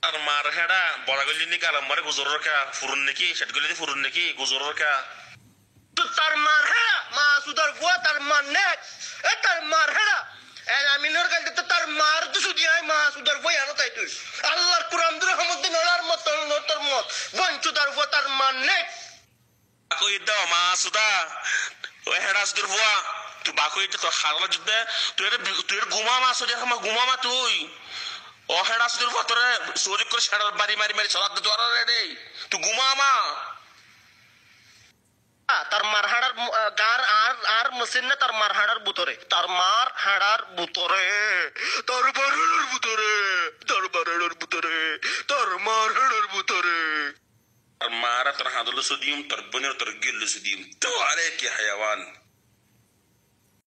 আর মার হেডা বড় গলি নি কালাম মারে গুজর কা ফুরুন নাকি সেট গলি ফুরুন নাকি গুজর কা তার মার হেড়া মা সুদার ফুয়া তার মার নেক এ তার মার হেড়া আমিনের কাছে তো তার মার তো সুদি আই মা সুদার ফুয়া আনো তাই তুই আল্লাহর কুরআন দুর রহমত নলার মত নতর মত বঞ্চুদার ফুয়া তার মার নেক কই দাও মা সুদা ওই হেডা সুদর ফুয়া তুই বাকই তো হারলা যুদ্ধে তুই ঘুমা মা সুদি মা ঘুমা মা তুই ও হেডা সুদর ফুয়া তোরে সরি করে সাড়ার বাড়ি মারি মারি সালাদ দে তোরা রে তুই ঘুমা মা তার মার হাড়ার গার আর মসিনে তার মার হাড়ার বুতরে তার মার হাড়ার বুতরে তার বাড়ার বুতরে তার বাড়ার বুতরে তার মার হাড়ার বুতরে المعرة ترى هذا اللي صديم تربني وترجل صديم تو عليك يا حيوان